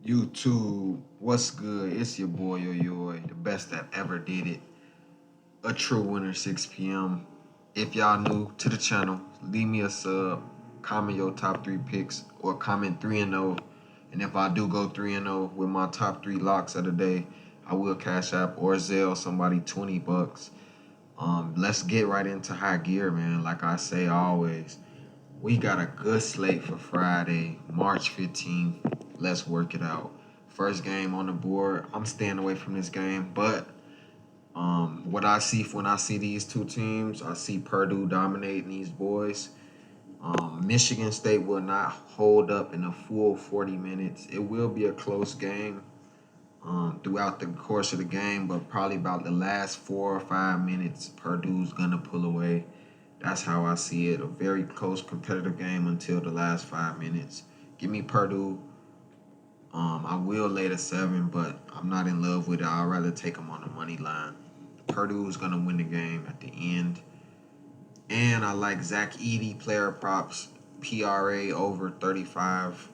YouTube, what's good? It's your boy Yo, the best that ever did it. A true winner, 6 p.m. If y'all new to the channel, leave me a sub, comment your top three picks, or comment 3-0. And if I do go 3-0 with my top three locks of the day, I will cash app or Zelle somebody $20. Let's get right into high gear, man. Like I say always, we got a good slate for Friday, March 15th. Let's work it out. First game on the board. I'm staying away from this game, but what I see when I see these two teams, I see Purdue dominating these boys. Michigan State will not hold up in a full 40 minutes. It will be a close game throughout the course of the game, but probably about the last 4 or 5 minutes, Purdue's gonna pull away. That's how I see it. A very close competitive game until the last 5 minutes. Give me Purdue. I will lay the 7, but I'm not in love with it. I'd rather take them on the money line. Purdue is gonna win the game at the end. And I like Zach Edey player props, PRA over 35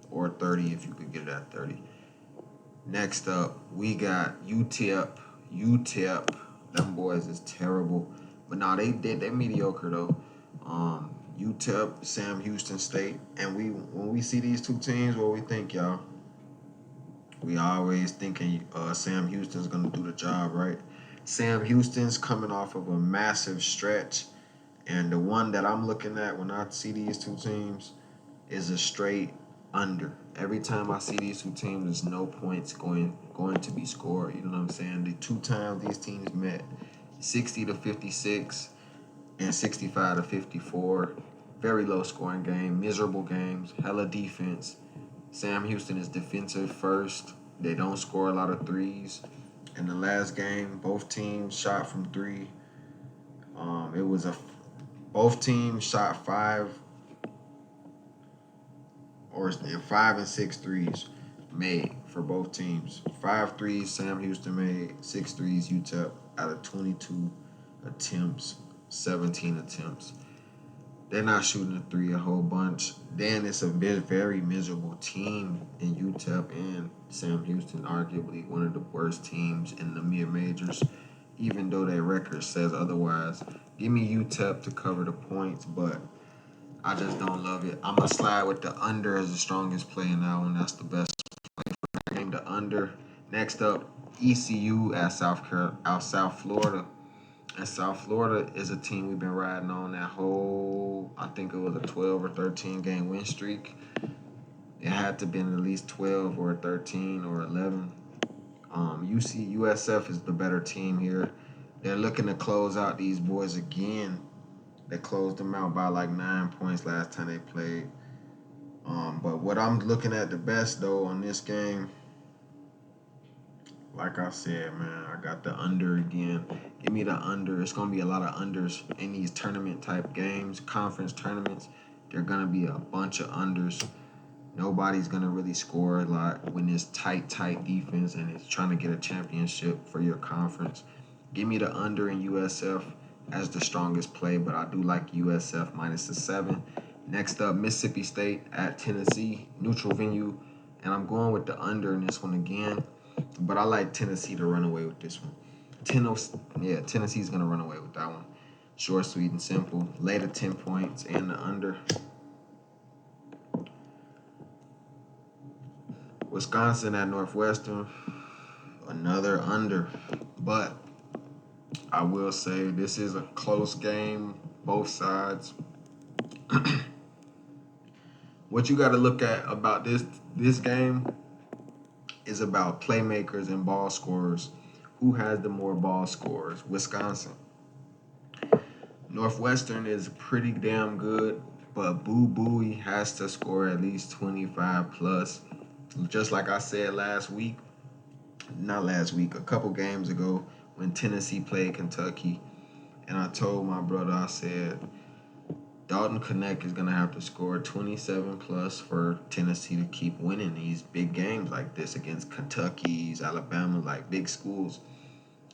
or 30 if you could get it at 30. Next up, we got UTEP. UTEP, them boys is terrible, but nah, they mediocre though. UTEP, Sam Houston State, and when we see these two teams, what we think, y'all? We always thinking Sam Houston's gonna do the job, right? Sam Houston's coming off of a massive stretch, and the one that I'm looking at when I see these two teams is a straight under. Every time I see these two teams, there's no points going to be scored. You know what I'm saying? The two times these teams met, 60 to 56 and 65 to 54. Very low scoring game, miserable games, hella defense. Sam Houston is defensive first. They don't score a lot of threes. In the last game, both teams shot from three. It was a both teams shot five and six threes made for both teams. 5 threes Sam Houston made, 6 threes UTEP out of 22 attempts, 17 attempts. They're not shooting a three a whole bunch. Then it's a very miserable team in UTEP and Sam Houston, arguably one of the worst teams in the mid majors, even though their record says otherwise. Give me UTEP to cover the points, but I just don't love it. I'm gonna slide with the under as the strongest play in that one. That's the best game. The under. Next up, ECU at South Florida. And South Florida is a team we've been riding on that whole, I think it was a 12 or 13 game win streak. It had to been at least 12 or 13 or 11. USF is the better team here. They're looking to close out these boys again. They closed them out by like 9 points last time they played. But what I'm looking at the best though on this game, like I said, man, I got the under again. Give me the under. It's gonna be a lot of unders in these tournament type games, conference tournaments. They're gonna be a bunch of unders. Nobody's gonna really score a lot when it's tight defense and it's trying to get a championship for your conference. Give me the under in USF as the strongest play, but I do like USF minus the 7. Next up, Mississippi State at Tennessee, neutral venue, and I'm going with the under in this one again. But I like Tennessee to run away with this one. Tennessee's gonna run away with that one. Short, sweet, and simple. Lay the 10 points and the under. Wisconsin at Northwestern, another under. But I will say this is a close game, both sides. What you got to look at about this game is about playmakers and ball scorers. Who has the more ball scorers? Wisconsin. Northwestern is pretty damn good, but Boo Booey has to score at least 25 plus. Just like I said a couple games ago when Tennessee played Kentucky, and I told my brother, I said, Dalton Connect is going to have to score 27 plus for Tennessee to keep winning these big games like this against Kentucky's, Alabama, like big schools.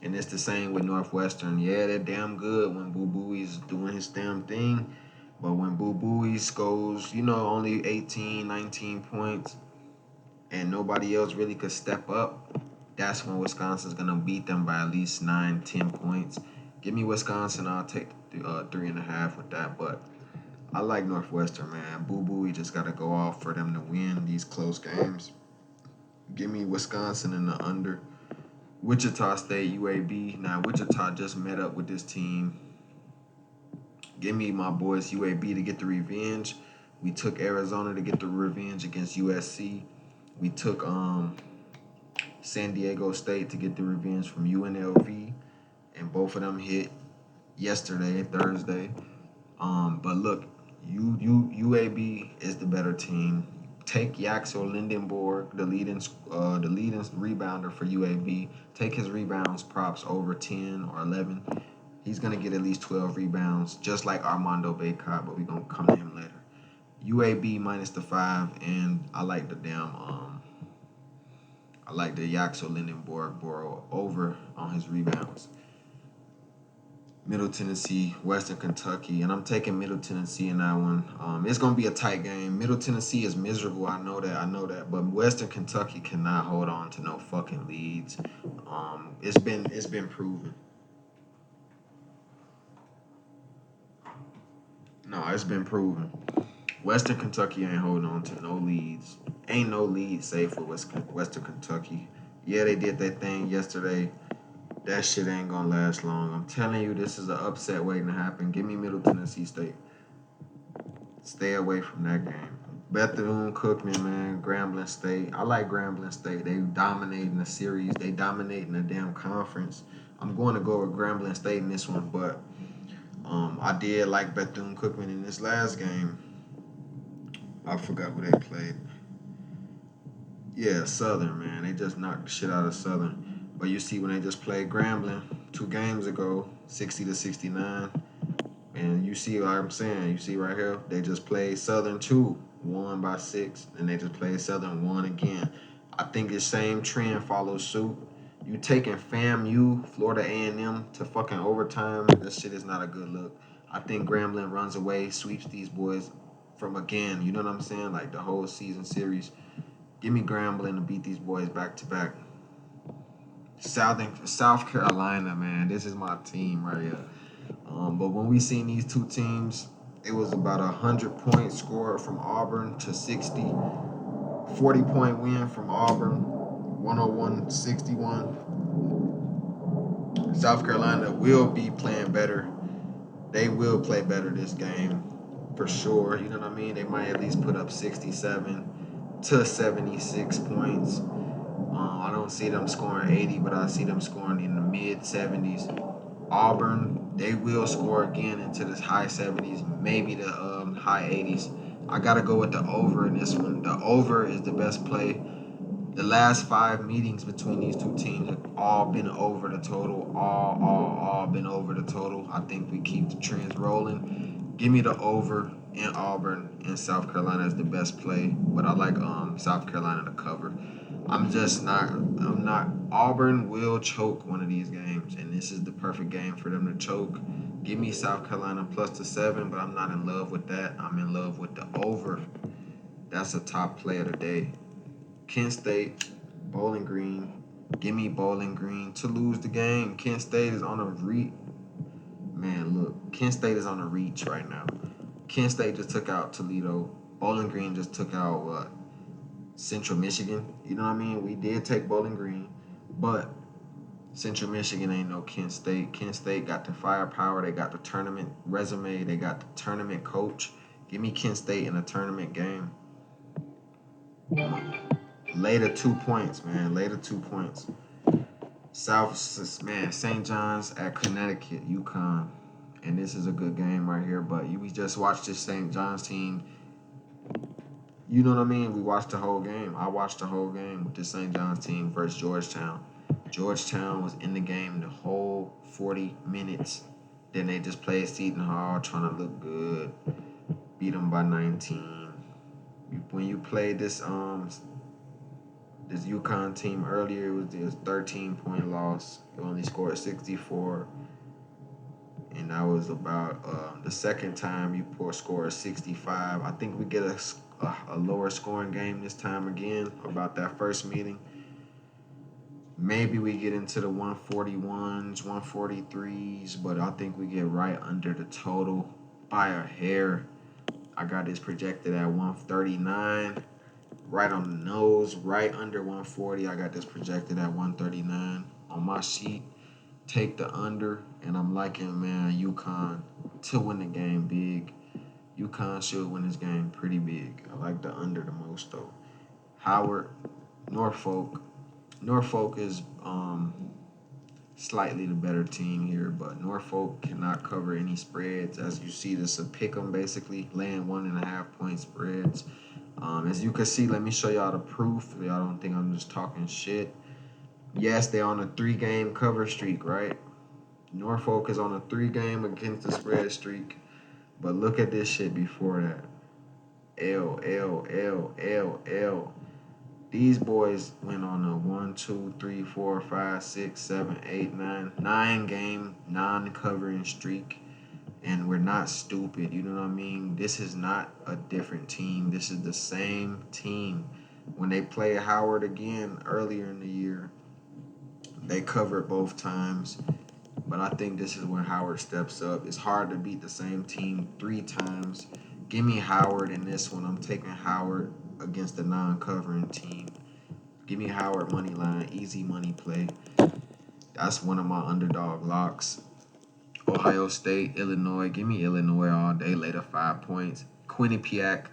And it's the same with Northwestern. Yeah, they're damn good when Boo Booey's doing his damn thing. But when Boo Booey scores, only 18, 19 points, and nobody else really could step up, that's when Wisconsin's gonna beat them by at least 9, 10 points. Give me Wisconsin. I'll take 3.5 with that. But I like Northwestern, man. Boo Boo, we just gotta go off for them to win these close games. Give me Wisconsin in the under. Wichita State, UAB. Now Wichita just met up with this team. Give me my boys UAB to get the revenge. We took Arizona to get the revenge against USC. We took San Diego State to get the revenge from UNLV, and both of them hit yesterday, Thursday. But look, UAB is the better team. Take Yaxel Lindenborg, the leading rebounder for UAB. Take his rebounds props over 10 or 11. He's gonna get at least 12 rebounds, just like Armando Bacot, but we're gonna come to him later. UAB minus the 5, and I like the Yaxel Lindenborg Borough over on his rebounds. Middle Tennessee, Western Kentucky, and I'm taking Middle Tennessee in that one. It's gonna be a tight game. Middle Tennessee is miserable. I know that, but Western Kentucky cannot hold on to no fucking leads. It's been proven. No, it's been proven. Western Kentucky ain't holding on to no leads. Ain't no lead safe for Western Kentucky. Yeah, they did their thing yesterday. That shit ain't gonna last long. I'm telling you, this is an upset waiting to happen. Give me Middle Tennessee State. Stay away from that game. Bethune-Cookman, man. Grambling State. I like Grambling State. They dominating the series. They dominating the damn conference. I'm going to go with Grambling State in this one, but I did like Bethune-Cookman in this last game. I forgot who they played. Yeah, Southern, man. They just knocked the shit out of Southern. But you see when they just played Grambling 2 games ago, 60-69. And you see what I'm saying. You see right here, they just played Southern 2, won by 6. And they just played Southern 1 again. I think the same trend follows suit. You taking FAMU, Florida A&M to fucking overtime. That shit is not a good look. I think Grambling runs away, sweeps these boys from again. You know what I'm saying? Like the whole season series. Give me Grambling to beat these boys back to back. South Carolina, man, this is my team right here. But when we seen these two teams, it was about 100 points scored from Auburn to 60. 40-point win from Auburn, 101-61. South Carolina will be playing better. They will play better this game for sure. You know what I mean? They might at least put up 67 to 76 points. I don't see them scoring 80, but I see them scoring in the mid 70s. Auburn, they will score again into the high 70s, maybe the high 80s. I gotta go with the over in this one. The over is the best play. The last 5 meetings between these two teams have all been over the total. All been over the total. I think we keep the trends rolling. Give me the over in Auburn and South Carolina is the best play, but I like South Carolina to cover. I'm not. Auburn will choke one of these games, and this is the perfect game for them to choke. Give me South Carolina plus the 7, but I'm not in love with that. I'm in love with the over. That's a top play of the day. Kent State, Bowling Green. Give me Bowling Green to lose the game. Kent State is on a reach. Man, look, Kent State is on a reach right now. Kent State just took out Toledo. Bowling Green just took out what? Central Michigan. You know what I mean? We did take Bowling Green, but Central Michigan ain't no Kent State. Kent State got the firepower. They got the tournament resume. They got the tournament coach. Give me Kent State in a tournament game. Later 2 points, man. Later 2 points. St. John's at Connecticut, UConn. And this is a good game right here. But we just watched this St. John's team. You know what I mean? We watched the whole game. I watched the whole game with the St. John's team versus Georgetown. Georgetown was in the game the whole 40 minutes. Then they just played Seton Hall trying to look good. Beat them by 19. When you played this UConn team earlier, it was this 13-point loss. They only scored 64. And that was about the second time you scored 65. I think we get a lower scoring game this time again about that first meeting. Maybe we get into the 141s, 143s, but I think we get right under the total by a hair. I got this projected at 139, right on the nose, right under 140. I got this projected at 139 on my sheet. Take the under, and I'm liking, man, UConn to win the game big. UConn should win this game pretty big. I like the under the most, though. Howard, Norfolk. Norfolk is slightly the better team here, but Norfolk cannot cover any spreads. As you see, this is a pick 'em basically, laying 1.5 point spreads. As you can see, let me show y'all the proof. Y'all don't think I'm just talking shit. Yes, they're on a 3-game cover streak, right? Norfolk is on a 3-game against the spread streak. But look at this shit before that. L, L, L, L, L. These boys went on a 1, 2, 3, 4, 5, 6, 7, 8, 9 game non-covering streak. And we're not stupid, you know what I mean? This is not a different team. This is the same team. When they played Howard again earlier in the year, they covered both times. But I think this is when Howard steps up. It's hard to beat the same team 3 times. Give me Howard in this one. I'm taking Howard against the non-covering team. Give me Howard money line, easy money play. That's one of my underdog locks. Ohio State, Illinois. Give me Illinois all day, later 5 points. Quinnipiac.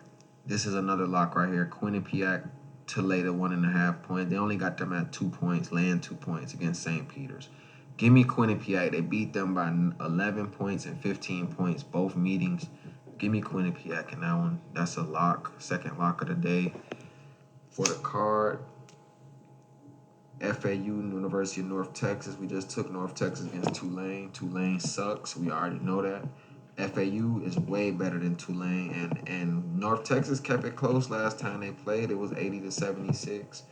This is another lock right here. Quinnipiac to later 1.5 points. They only got them at 2 points, laying 2 points against St. Peter's. Give me Quinnipiac. They beat them by 11 points and 15 points, both meetings. Give me Quinnipiac in that one. That's a lock. Second lock of the day. For the card, FAU, University of North Texas. We just took North Texas against Tulane. Tulane sucks. We already know that. FAU is way better than Tulane, and North Texas kept it close last time they played. It was 80-76.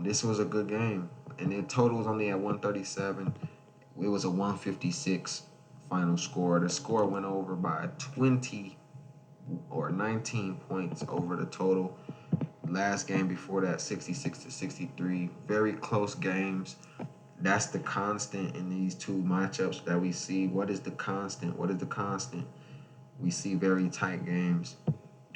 This was a good game, and the total was only at 137. It was a 156 final score. The score went over by 20 or 19 points over the total. Last game before that, 66-63. Very close games. That's the constant in these two matchups that we see. What is the constant? What is the constant? We see very tight games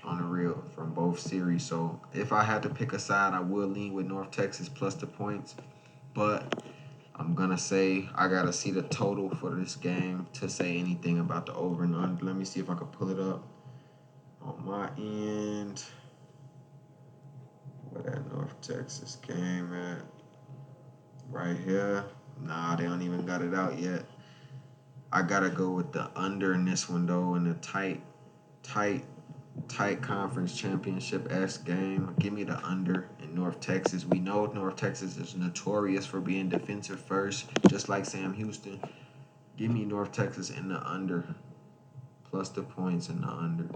on the real from both series. So if I had to pick a side, I would lean with North Texas plus the points. But I'm going to say I got to see the total for this game to say anything about the over and under. Let me see if I can pull it up on my end. Where that North Texas game at? Right here. Nah, they don't even got it out yet. I got to go with the under in this one, though, in the tight conference championship-esque game. Give me the under in North Texas. We know North Texas is notorious for being defensive first, just like Sam Houston. Give me North Texas in the under, plus the points in the under.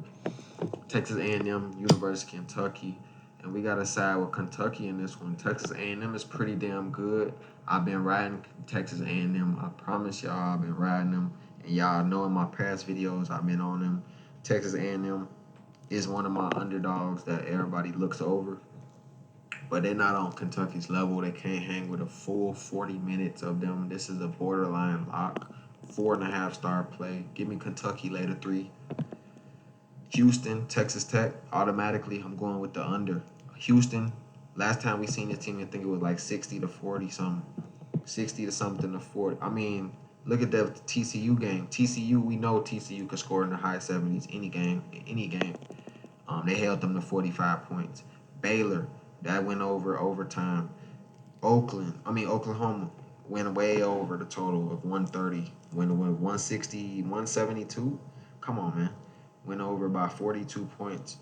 Texas A&M, University of Kentucky. And we got to side with Kentucky in this one. Texas A&M is pretty damn good. I've been riding Texas A&M. I promise y'all I've been riding them. And y'all know in my past videos I've been on them. Texas A&M is one of my underdogs that everybody looks over. But they're not on Kentucky's level. They can't hang with a full 40 minutes of them. This is a borderline lock. 4.5 star play. Give me Kentucky later 3. Houston, Texas Tech, automatically I'm going with the under. Houston, last time we seen this team, I think it was like 60-40 something. 60 to something to 40. I mean, look at the TCU game. TCU, we know TCU could score in the high 70s any game. They held them to 45 points. Baylor, that went over overtime. Oklahoma went way over the total of 130. Went 160, 172. Come on, man. Went over by 42 points.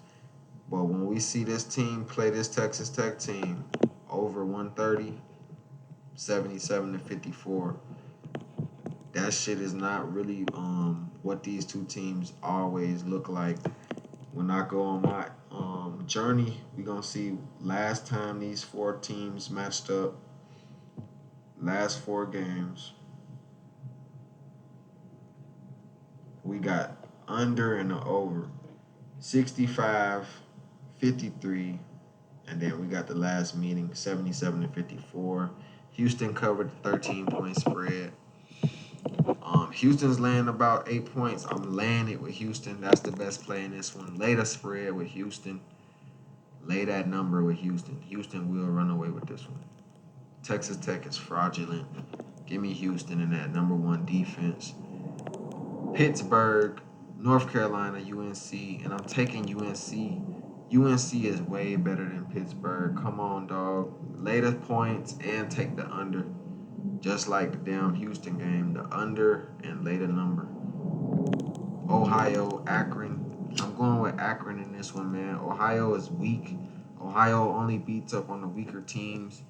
But when we see this team play this Texas Tech team over 130, 77-54, that shit is not really what these two teams always look like. When I go on my journey, we're going to see last time these 4 teams matched up, last 4 games, we got under and the over. 65, 53. And then we got the last meeting, 77-54. Houston covered the 13-point spread. Houston's laying about 8 points. I'm laying it with Houston. That's the best play in this one. Lay the spread with Houston. Lay that number with Houston. Houston will run away with this one. Texas Tech is fraudulent. Give me Houston in that #1 defense. Pittsburgh, North Carolina, UNC, and I'm taking UNC. UNC is way better than Pittsburgh. Come on, dog. Lay the points and take the under. Just like the damn Houston game, the under and lay the number. Ohio, Akron. I'm going with Akron in this one, man. Ohio is weak. Ohio only beats up on the weaker teams.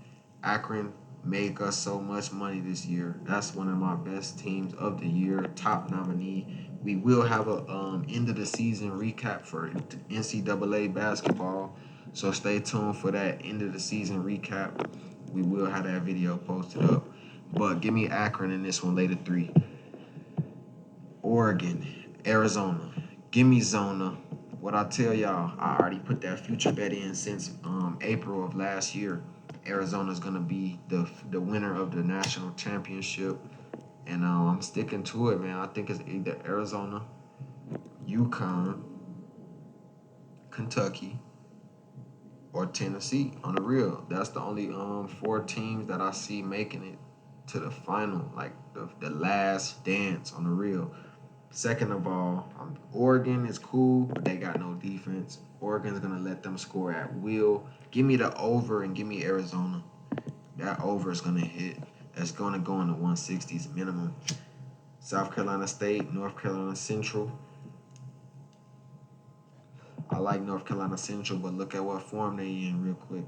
Akron make us so much money this year. That's one of my best teams of the year, top nominee. We will have a end of the season recap for NCAA basketball, so stay tuned for that end of the season recap. We will have that video posted up. But give me Akron in this one, later 3. Oregon, Arizona. Give me Zona. What I tell y'all, I already put that future bet in since April of last year. Arizona's gonna be the winner of the national championship, and I'm sticking to it, man. I think it's either Arizona, UConn, Kentucky, or Tennessee. On the real, that's the only 4 teams that I see making it to the final, like the last dance. On the real. Second of all, Oregon is cool, but they got no defense. Oregon's going to let them score at will. Give me the over and give me Arizona. That over is going to hit. That's going to go in the 160s minimum. South Carolina State, North Carolina Central. I like North Carolina Central, but look at what form they in real quick.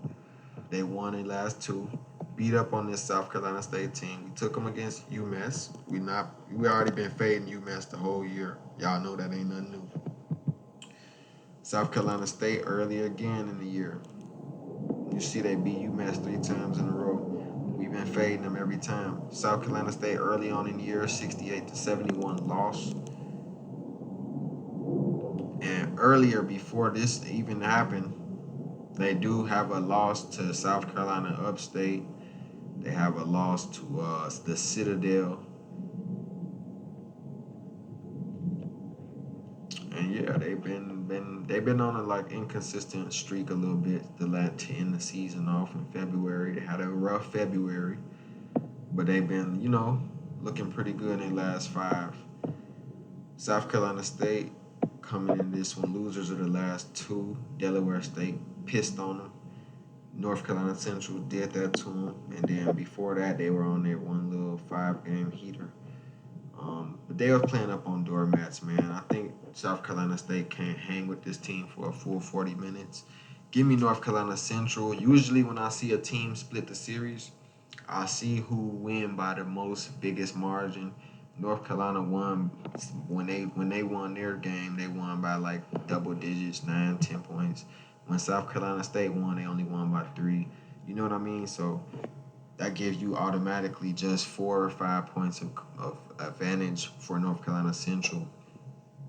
They won their last 2. Beat up on this South Carolina State team. We took them against UMass. We already been fading UMass the whole year. Y'all know that ain't nothing new. South Carolina State early again in the year. You see they beat UMass 3 times in a row. We've been fading them every time. South Carolina State early on in the year, 68-71 loss. And earlier, before this even happened, they do have a loss to South Carolina Upstate. They have a loss to the Citadel. And yeah, they've been on a like inconsistent streak a little bit to end the season off in February. They had a rough February, but they've been, looking pretty good in their last 5. South Carolina State coming in this one, losers of the last 2. Delaware State pissed on them. North Carolina Central did that to them, and then before that, they were on their one little 5-game heater. But they was playing up on doormats, man. I think South Carolina State can't hang with this team for a full 40 minutes. Give me North Carolina Central. Usually when I see a team split the series, I see who win by the biggest margin. North Carolina won when they won their game, they won by like double digits, 9, 10 points. When South Carolina State won, they only won by 3. You know what I mean? So that gives you automatically just 4 or 5 points of advantage for North Carolina Central.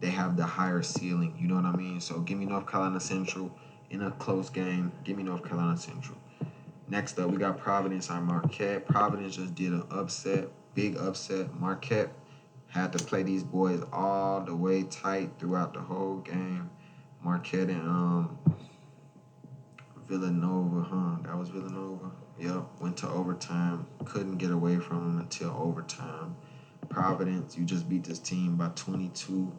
They have the higher ceiling. You know what I mean? So give me North Carolina Central in a close game. Give me North Carolina Central. Next up, we got Providence and Marquette. Providence just did an upset, big upset. Marquette had to play these boys all the way tight throughout the whole game. Marquette and Villanova, That was Villanova. Yep, went to overtime. Couldn't get away from them until overtime. Providence, you just beat this team by 22,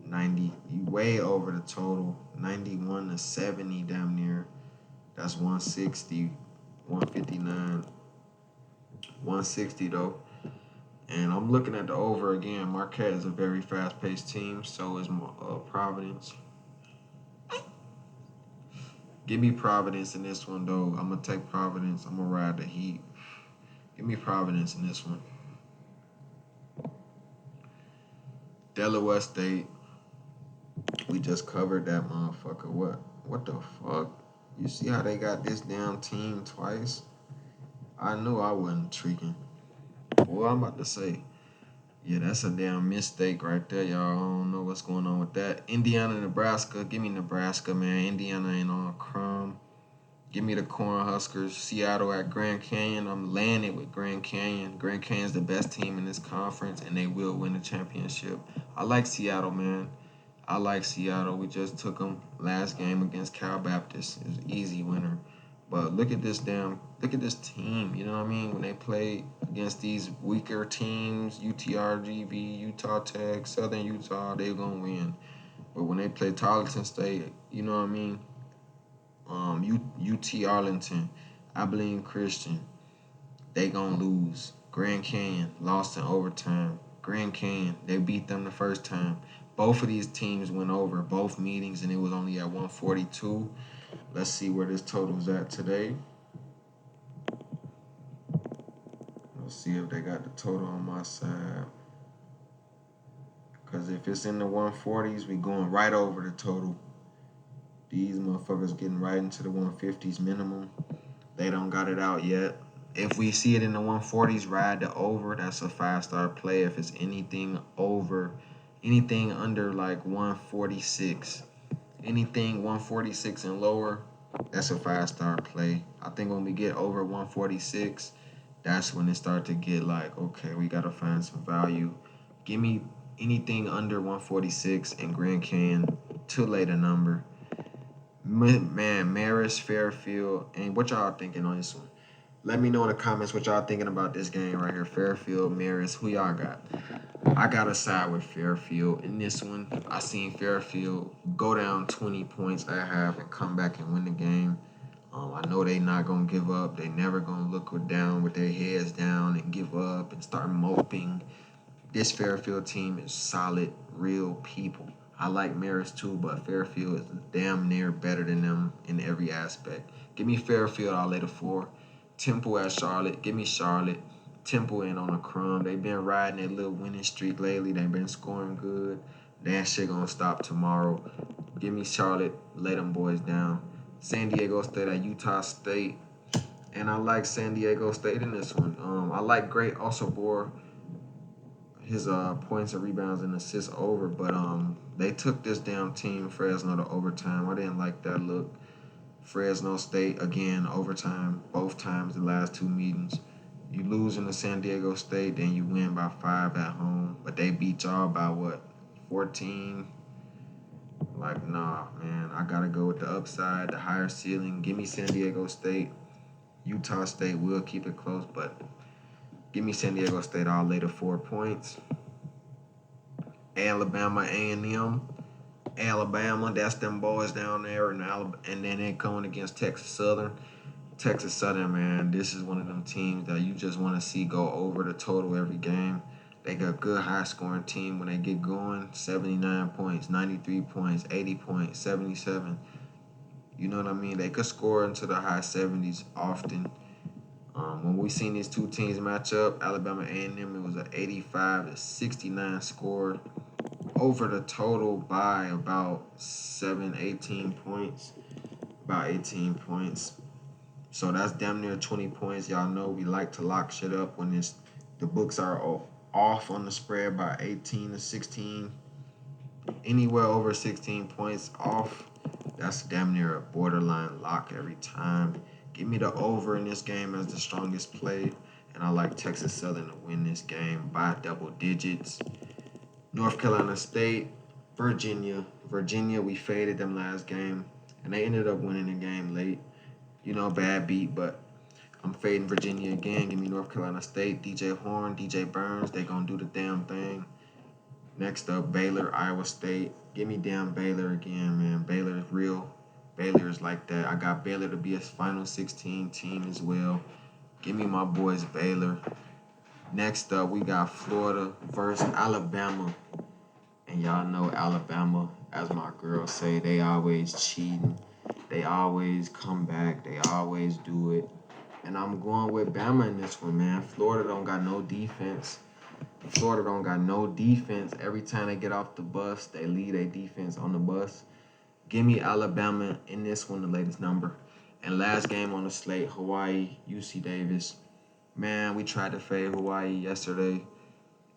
90, way over the total, 91-70 damn near. That's 160, 159, 160 though. And I'm looking at the over again. Marquette is a very fast-paced team, so is Providence. Give me Providence in this one, though. I'm going to take Providence. I'm going to ride the heat. Give me Providence in this one. Delaware State. We just covered that motherfucker. What the fuck? You see how they got this damn team twice? I knew I wasn't tweaking. Well, I'm about to say. Yeah, that's a damn mistake right there, y'all. I don't know what's going on with that. Indiana, Nebraska. Give me Nebraska, man. Indiana ain't on a crumb. Give me the Cornhuskers. Seattle at Grand Canyon. I'm landing with Grand Canyon. Grand Canyon's the best team in this conference, and they will win the championship. I like Seattle, man. I like Seattle. We just took them last game against Cal Baptist. It was an easy winner. But look at this team. You know what I mean? When they play against these weaker teams, UTRGV, Utah Tech, Southern Utah, they're gonna win. But when they play Tarleton State, you know what I mean? UT Arlington, Abilene Christian, they gonna lose. Grand Canyon lost in overtime. Grand Canyon, they beat them the first time. Both of these teams went over both meetings, and it was only at 142. Let's see where this total's at today. Let's see if they got the total on my side. Because if it's in the 140s, we going right over the total. These motherfuckers getting right into the 150s minimum. They don't got it out yet. If we see it in the 140s, ride the over. That's a 5-star play. If it's anything under like 146, anything 146 and lower, that's a 5-star play. I think when we get over 146, that's when it start to get like, okay, we got to find some value. Give me anything under 146 in Grand Canyon. Too late a number. Man, Marist, Fairfield, and what y'all thinking on this one? Let me know in the comments what y'all thinking about this game right here. Fairfield, Marist, who y'all got? I got to side with Fairfield in this one. I seen Fairfield go down 20 points at half and come back and win the game. I know they not going to give up. They never going to look down with their heads down and give up and start moping. This Fairfield team is solid, real people. I like Marist too, but Fairfield is damn near better than them in every aspect. Give me Fairfield, I'll lay the 4. Temple at Charlotte. Give me Charlotte. Temple ain't on a crumb. They been riding that little winning streak lately. They been scoring good. That shit gonna stop tomorrow. Give me Charlotte. Lay them boys down. San Diego State at Utah State. And I like San Diego State in this one. I like Great Osobor. His points and rebounds and assists over, but they took this damn team Fresno to overtime. I didn't like that look. Fresno State again overtime, both times the last 2 meetings. You lose in the San Diego State, then you win by 5 at home, but they beat y'all by what, 14? Like, nah, man, I gotta go with the upside, the higher ceiling. Give me San Diego State. Utah State will keep it close, but give me San Diego State. I'll lay the 4 points. Alabama A&M. Alabama, that's them boys down there, and then they coming against Texas Southern. Texas Southern, man, this is one of them teams that you just want to see go over the total every game. They got a good high-scoring team when they get going. 79 points, 93 points, 80 points, 77. You know what I mean? They could score into the high 70s often. When we seen these two teams match up, Alabama A&M, it was an 85-69 score. Over the total by about 18 points. About 18 points. So that's damn near 20 points. Y'all know we like to lock shit up when the books are off on the spread by 18 to 16. Anywhere over 16 points off, that's damn near a borderline lock every time. Give me the over in this game as the strongest play. And I like Texas Southern to win this game by double digits. North Carolina State, Virginia. Virginia, we faded them last game, and they ended up winning the game late. You know, bad beat, but I'm fading Virginia again. Give me North Carolina State, DJ Horn, DJ Burns. They gonna do the damn thing. Next up, Baylor, Iowa State. Give me damn Baylor again, man. Baylor is real. Baylor is like that. I got Baylor to be a Final 16 team as well. Give me my boys Baylor. Next up, we got Florida versus Alabama. And y'all know Alabama, as my girls say, they always cheating. They always come back. They always do it. And I'm going with Bama in this one, man. Florida don't got no defense. Florida don't got no defense. Every time they get off the bus, they leave their defense on the bus. Give me Alabama in this one, the latest number. And last game on the slate, Hawaii, UC Davis. Man, we tried to fade Hawaii yesterday.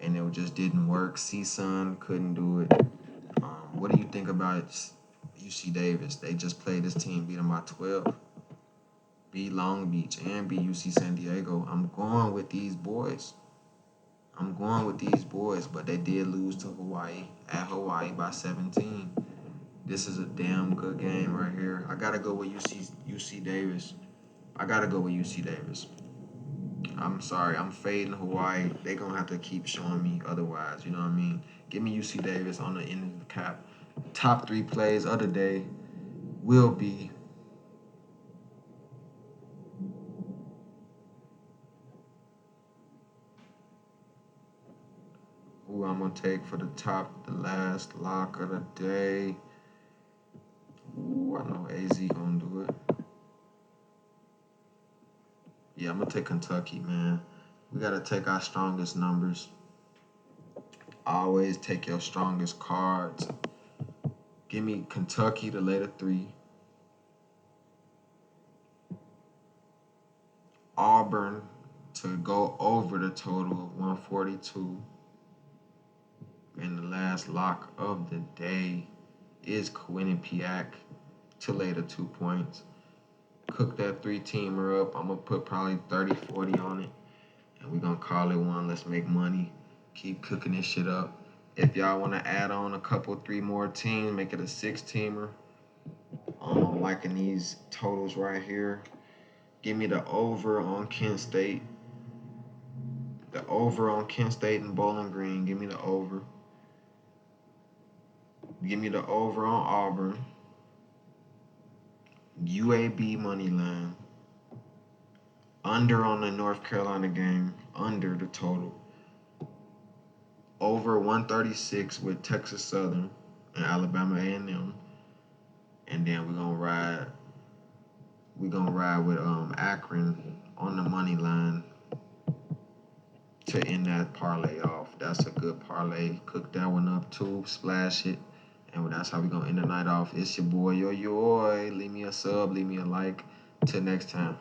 and it just didn't work. C-Sun couldn't do it. What do you think about UC Davis? They just played this team, beat them by 12. Beat Long Beach and beat UC San Diego. I'm going with these boys. But they did lose to Hawaii at Hawaii by 17. This is a damn good game right here. I gotta go with UC Davis. I'm sorry, I'm fading Hawaii. They gonna have to keep showing me otherwise. You know what I mean? Give me UC Davis on the end of the cap. Top 3 plays of the day will be who I'm gonna take for the last lock of the day. Ooh, I know AZ gonna do it. Yeah, I'm gonna take Kentucky, man. We gotta take our strongest numbers. Always take your strongest cards. Give me Kentucky to lay the 3. Auburn to go over the total of 142. And the last lock of the day is Quinnipiac to lay the 2 points. Cook that 3-teamer up. I'm going to put probably 30, 40 on it. And we're going to call it one. Let's make money. Keep cooking this shit up. If y'all want to add on a couple, 3 more teams, make it a 6-teamer. I'm liking these totals right here. Give me the over on Kent State. The over on Kent State and Bowling Green. Give me the over. Give me the over on Auburn. UAB money line. Under on the North Carolina game. Under the total. Over 136 with Texas Southern and Alabama A&M. And then we're gonna ride with Akron on the money line to end that parlay off. That's a good parlay. Cook that one up too, splash it. And that's how we're going to end the night off. It's your boy, yo. Leave me a sub, leave me a like. Till next time.